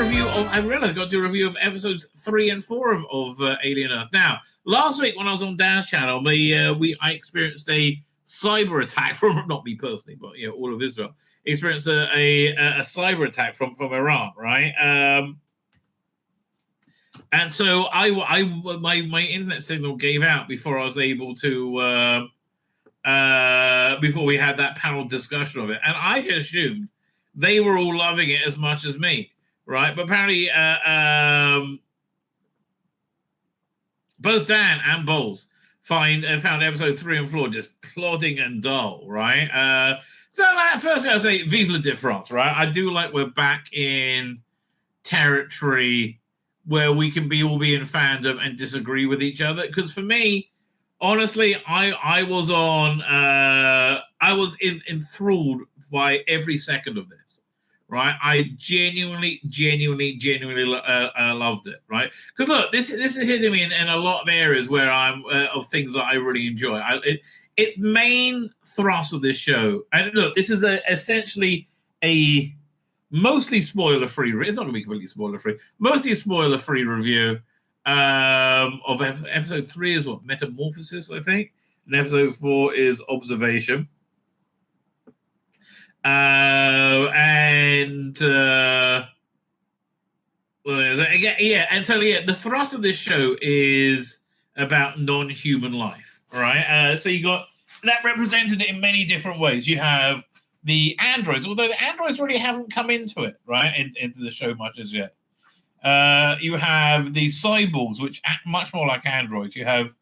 review of, I realized I got to do a review of episodes 3 and 4 of Alien Earth. Now, last week when I was on Dan's channel, I experienced a cyber attack from, not me personally, but all of Israel, experienced a cyber attack from Iran, right? And so my internet signal gave out before I was able to, before we had that panel discussion of it. And I just assumed they were all loving it as much as me, right? But apparently both Dan and Bowles found episode 3 and 4 just plodding and dull, right? So firstly, I'll say vive la différence, right? I do like we're back in territory where we can all be in fandom and disagree with each other. Because for me, honestly, I was enthralled by every second of this, right? I genuinely loved it, right? Because look, this is hitting me in a lot of areas where I'm of things that I really enjoy. Its main thrust of this show, and look, this is essentially a mostly spoiler-free. It's not going to be completely spoiler-free. Mostly a spoiler-free review of episode 3 is what? Metamorphosis, I think. And episode 4 is Observation. And the thrust of this show is about non-human life, right? So you got that represented in many different ways. You have the androids, although the androids really haven't come into it, right, into the show much as yet. You have the cyborgs, which act much more like androids. You have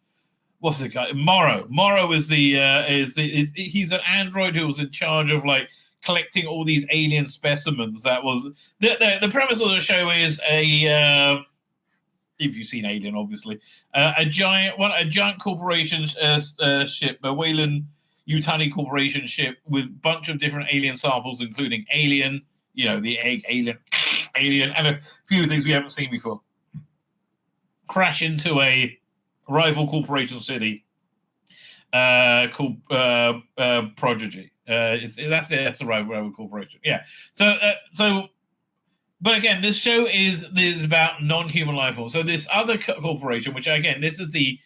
what's the guy? Morrow. Morrow is he's an android who was in charge of like collecting all these alien specimens. That was the premise of the show is if you've seen Alien, obviously, a giant corporation ship, a Weyland Yutani Corporation ship with a bunch of different alien samples, including alien, the egg, alien, and a few things we haven't seen before, crash into a rival corporation city called Prodigy. That's the rival corporation. Yeah. So, but again, this show is about non-human life forms. So this other corporation, which again, this is the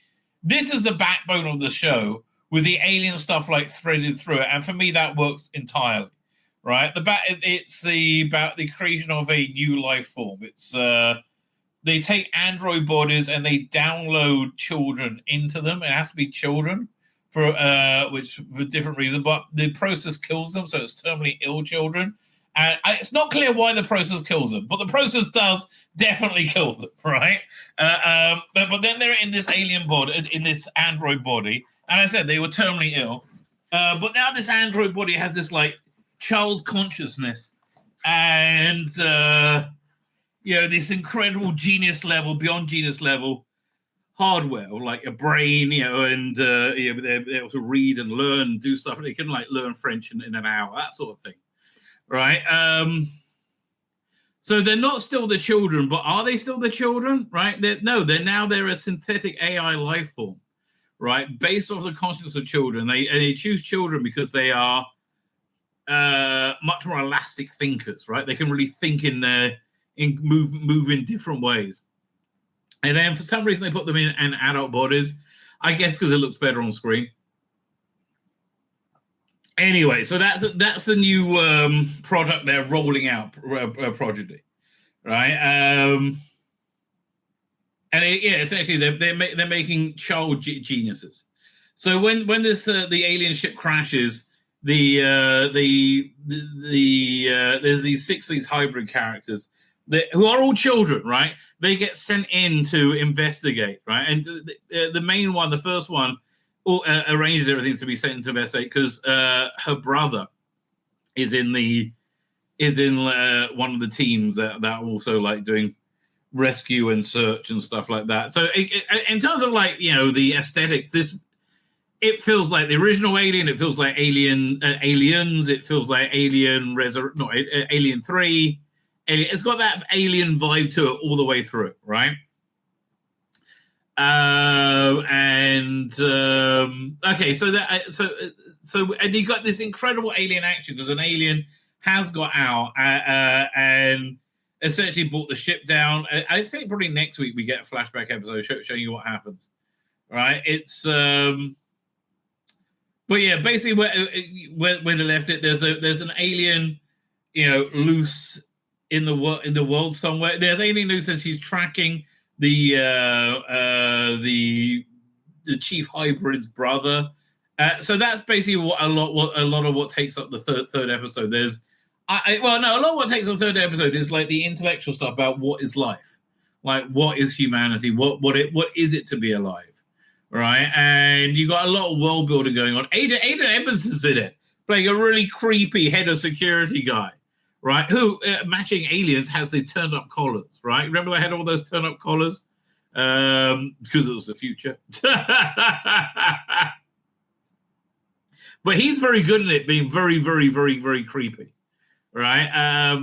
backbone of the show, with the alien stuff like threaded through it, and for me that works entirely, right? It's about the creation of a new life form. It's they take android bodies and they download children into them. It has to be children for different reasons, but the process kills them, so it's terminally ill children. And it's not clear why the process kills them, but the process does definitely kill them, right? But then they're in this alien body, in this android body. And I said they were terminally ill. But now this android body has this like child's consciousness and this incredible genius level, beyond genius level hardware, like a brain, and they're able to read and learn and do stuff. They can like learn French in an hour, that sort of thing. Right. So they're not still the children, but are they still the children? Right. They're a synthetic AI life form. Right, based off the consciousness of children, they choose children because they are much more elastic thinkers. Right, they can really think move in different ways. And then for some reason they put them in adult bodies. I guess because it looks better on screen. Anyway, so that's the new product they're rolling out, Prodigy, right? And essentially they're making child geniuses. So when this the alien ship crashes, there's these hybrid characters who are all children, right? They get sent in to investigate, right? And the main one, the first one, arranges everything to be sent into investigate because her brother is in one of the teams that are also like doing rescue and search and stuff like that. So in terms of like the aesthetics, it feels like the original Alien. It feels like Aliens. It feels like Alien 3. It's got that Alien vibe to it all the way through, right? Okay, so and you got this incredible alien action because an alien has got out and essentially brought the ship down. I think probably next week we get a flashback episode showing you what happens. Right? It's but yeah, basically where they left it, there's an alien, loose in the world somewhere. There's alien loose, and she's tracking the chief hybrid's brother. So that's basically what a lot of what takes up the third episode. There's a lot of what takes up the third episode is like the intellectual stuff about what is life, like what is humanity, what is it to be alive. Right, and you got a lot of world building going on. Aidan Edmondson's in it, playing a really creepy head of security guy, right? Who matching aliens has the turned up collars, right? Remember they had all those turned up collars because it was the future. But he's very good at it, being very, very, very, very creepy, right?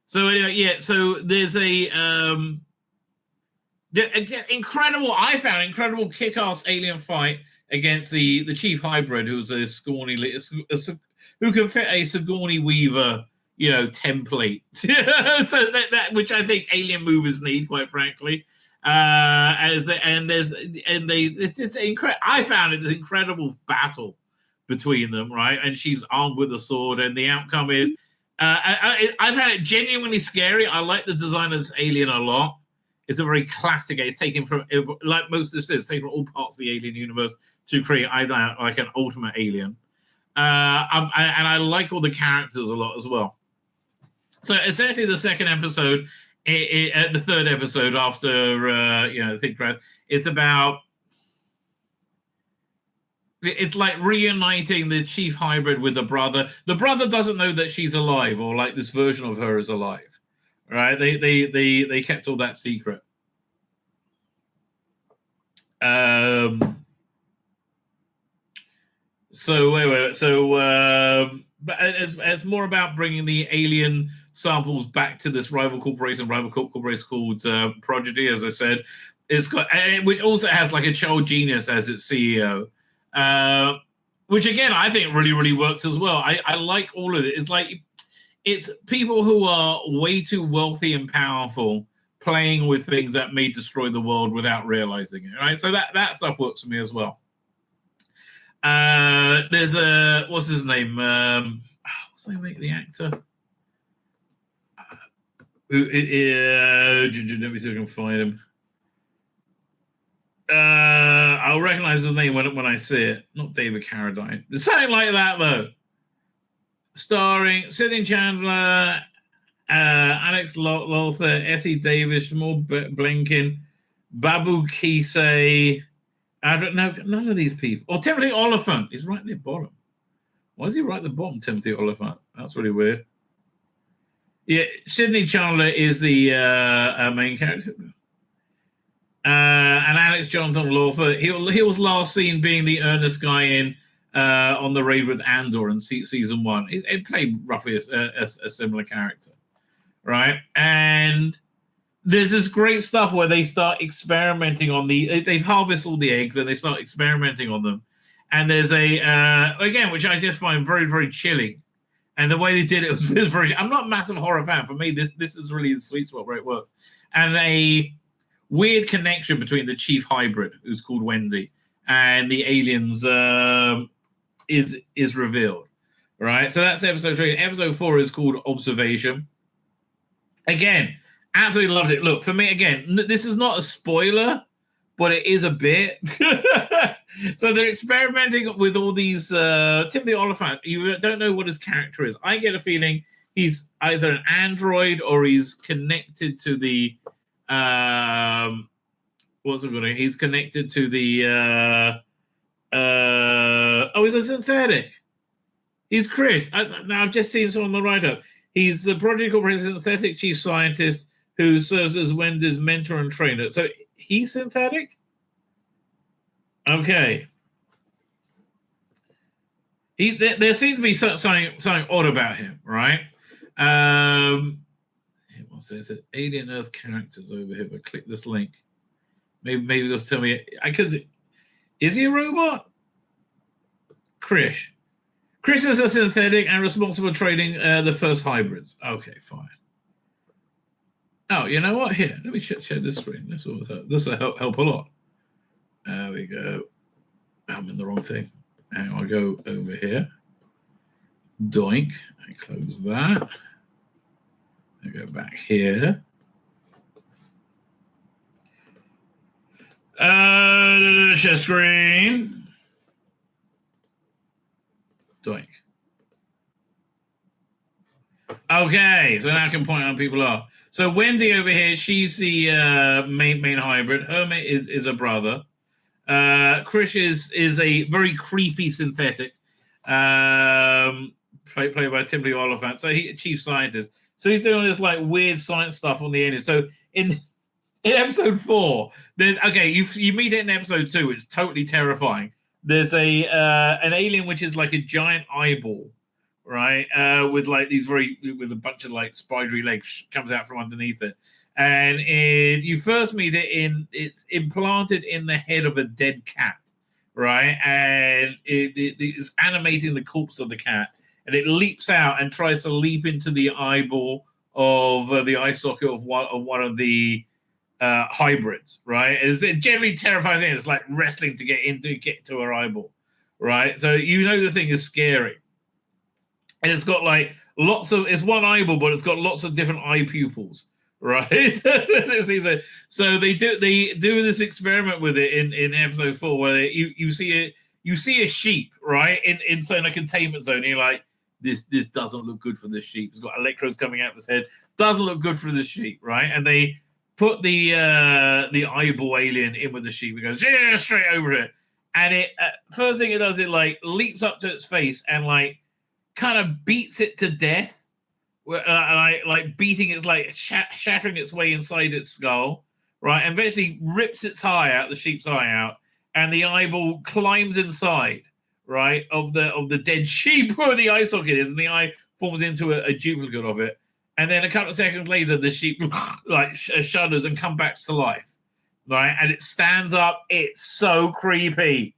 So anyway, yeah. So there's I found incredible kick-ass alien fight against the chief hybrid, who's a scrawny, who can fit a Sigourney Weaver, template. So that which I think alien movies need, quite frankly. I found it an incredible battle between them, right? And she's armed with a sword, and the outcome is I found it genuinely scary. I like the design of this alien a lot. It's a very classic. It's taken from, like most of this is, taken from all parts of the alien universe to create either like an ultimate alien. And I like all the characters a lot as well. So essentially, the second episode, the third episode after Think Track, it's about. It's like reuniting the chief hybrid with the brother. The brother doesn't know that she's alive, or like this version of her is alive. Right? They kept all that secret. But it's more about bringing the alien samples back to this rival corporation called Prodigy, as I said. It's got, which also has like a child genius as its CEO, which again I think really, really works as well. I like all of it. It's like it's people who are way too wealthy and powerful playing with things that may destroy the world without realizing it. Right, so that stuff works for me as well. There's what's his name? What's the name of the actor? Let me see if I can find him. I'll recognize his name when I see it. Not David Carradine. It's something like that, though. Starring Sidney Chandler, Alex Lothar, Essie Davis, Small Blinken, Babu Kisei. No, none of these people. Oh, Timothy Oliphant is right at the bottom. Why is he right at the bottom, Timothy Oliphant? That's really weird. Yeah, Sidney Chandler is the main character. And Alex Jonathan Lothar, he was last seen being the earnest guy in on the raid with Andor in season 1. It played roughly a similar character, right? And there's this great stuff where they start experimenting on they harvest all the eggs and they start experimenting on them. And there's again, which I just find very, very chilling. And the way they did it was very. I'm not a massive horror fan. For me, this is really the sweet spot where it works. And a weird connection between the chief hybrid, who's called Wendy, and the aliens is revealed. Right. So that's episode 3. Episode 4 is called Observation. Again, absolutely loved it. Look, for me, again, this is not a spoiler, but it is a bit. So they're experimenting with all these. Timothy Oliphant, you don't know what his character is. I get a feeling he's either an android or he's connected to the. What's it going? He's connected to the. He's a synthetic. He's Chris. Now I've just seen someone on the write-up. He's the Project Corporation synthetic chief scientist who serves as Wendy's mentor and trainer. So he's synthetic? Okay. There seems to be something odd about him, right? What's this? Alien Earth characters over here. If I click this link, maybe just tell me. Is he a robot? Chris is a synthetic and responsible for trading the first hybrids. Okay, fine. Oh, you know what? Here, let me share this screen. This will help a lot. There we go. I'm in the wrong thing. And I'll go over here. Doink. I close that. I go back here. Share screen. Doink. Okay, so now I can point out who people are. So Wendy over here, she's the main hybrid. Hermit is a brother. Krish is a very creepy synthetic, played by Tim Lee Oliphant. So he's a chief scientist. So he's doing this like weird science stuff on the end. So in episode 4, there's you meet it in episode 2. It's totally terrifying. There's an alien which is like a giant eyeball, right? With like with a bunch of like spidery legs comes out from underneath it. And you first meet it's implanted in the head of a dead cat, right? And it is animating the corpse of the cat, and it leaps out and tries to leap into the eyeball of the eye socket of one of the hybrids, right? It's a generally terrifying thing. It's like wrestling to get to her eyeball, right? So the thing is scary, and it's got like it's one eyeball, but it's got lots of different eye pupils. Right, so they do this experiment with it in episode 4, where you see a sheep, right, inside a containment zone. And you're like, this doesn't look good for this sheep. It's got electrodes coming out of his head. Doesn't look good for this sheep, right? And they put the eyeball alien in with the sheep. It goes straight over it, and it first thing it does, it like leaps up to its face and like kind of beats it to death. Like beating its like shattering its way inside its skull, right? And eventually rips its eye out, the sheep's eye out, and the eyeball climbs inside, right, of the dead sheep where the eye socket is, and the eye forms into a duplicate of it. And then a couple of seconds later, the sheep like shudders and comes back to life, right? And it stands up. It's so creepy.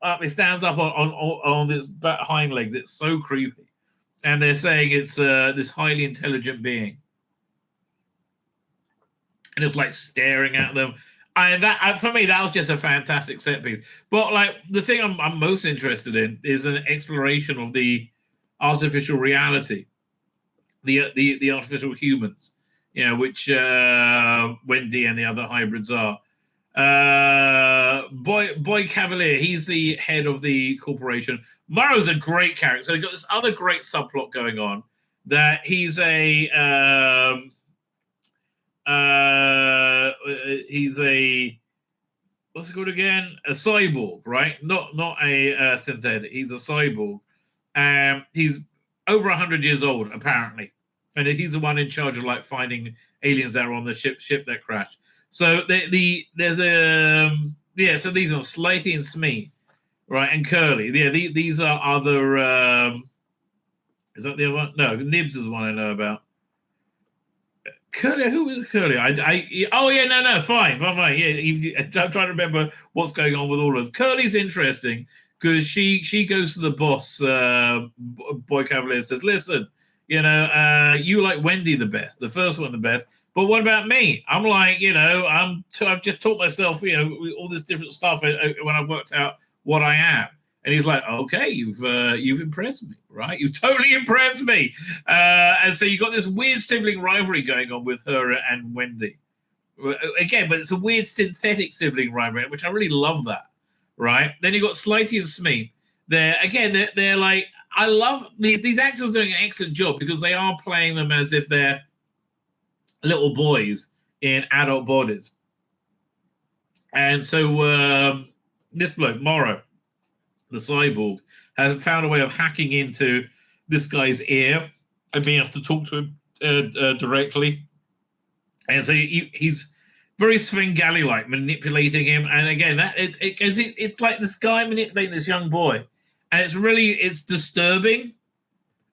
It stands up on its hind legs. It's so creepy. And they're saying it's this highly intelligent being, and it's like staring at them. And that for me, that was just a fantastic set piece. But like the thing I'm most interested in is an exploration of the artificial reality, the artificial humans, which Wendy and the other hybrids are. Boy Cavalier, he's the head of the corporation. Morrow's a great character. So you've got this other great subplot going on that he's a what's it called again? A cyborg, right? Not a synthetic. He's a cyborg. He's over 100 years old apparently, and he's the one in charge of like finding aliens that are on the ship that crashed. So there's so these are Slatey and Smee, right, and Curly. Yeah, these are other. Is that the other one? No, Nibs is the one I know about. Curly, who is Curly? Fine. Yeah, I'm trying to remember what's going on with all of us. Curly's interesting because she goes to the boss, Boy Cavalier, says, "Listen, you like Wendy the best, the first one the best." But what about me? I'm like, I've just taught myself, all this different stuff when I worked out what I am. And he's like, okay, you've impressed me, right? You've totally impressed me. And so you got this weird sibling rivalry going on with her and Wendy. Again, but it's a weird synthetic sibling rivalry, which I really love that, right? Then you got Slatey and Smee. They're like, I love these actors doing an excellent job because they are playing them as if they're little boys in adult bodies. And so this bloke, Morrow, the cyborg, has found a way of hacking into this guy's ear and being able to talk to him directly. And so he's very Svengali-like, manipulating him. And again, it's like this guy manipulating this young boy. And it's disturbing.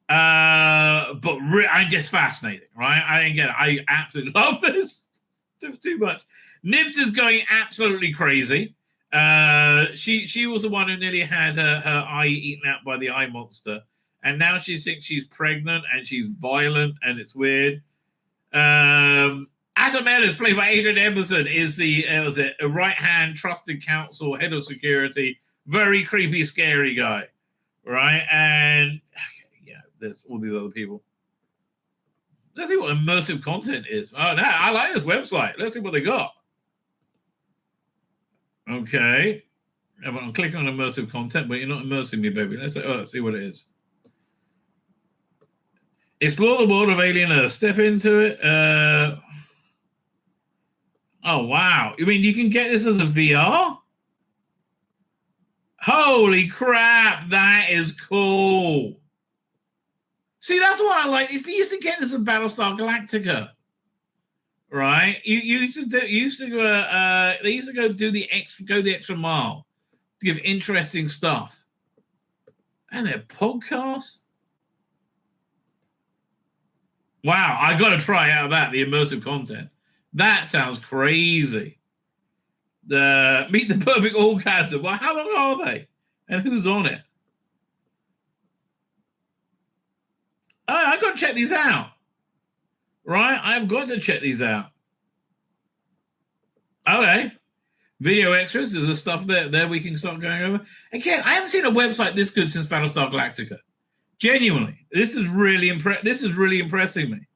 But I'm just fascinating, right? I absolutely love this too much. Nibs is going absolutely crazy. She was the one who nearly had her eye eaten out by the eye monster, and now she thinks she's pregnant and she's violent and it's weird. Adam Ellis, played by Adrian Emerson, is the a right-hand trusted counsel, head of security, very creepy, scary guy, right? And there's all these other people. Let's see what immersive content is. Oh, no, I like this website. Let's see what they got. Okay. I'm clicking on immersive content, but you're not immersing me, baby. Let's see what it is. Explore the world of Alien Earth. Step into it. Oh, wow. You mean you can get this as a VR? Holy crap. That is cool. See, that's what I like. You used to get this in Battlestar Galactica, right? They used to go the extra mile to give interesting stuff. And their podcasts. Wow, I got to try out that, the immersive content. That sounds crazy. Meet the Perfect Orgasm. Well, how long are they? And who's on it? Oh, I've got to check these out. Right? I've got to check these out. Okay. Video extras. There's the stuff there we can start going over. Again, I haven't seen a website this good since Battlestar Galactica. Genuinely. This is really impressing me.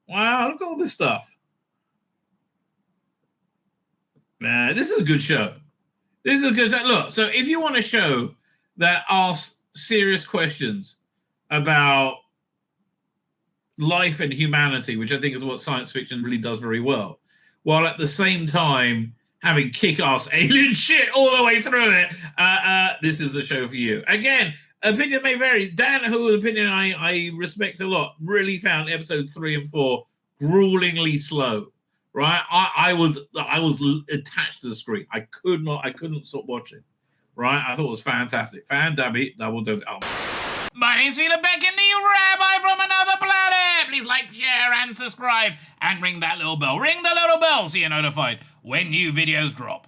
Wow, look at all this stuff. Man, this is a good show. This is a good show. Look, so if you want a show that asks serious questions about life and humanity, which I think is what science fiction really does very well, while at the same time having kick-ass alien shit all the way through it, this is a show for you. Again, opinion may vary. Dan, whose opinion I respect a lot, really found episode 3 and 4 gruelingly slow. Right, I was attached to the screen. I couldn't stop watching. Right, I thought it was fantastic. Double dose. Oh. My name's Tzvi Lebetkin, the Rabbi from another planet. Please like, share, and subscribe, and ring that little bell. Ring the little bell so you're notified when new videos drop.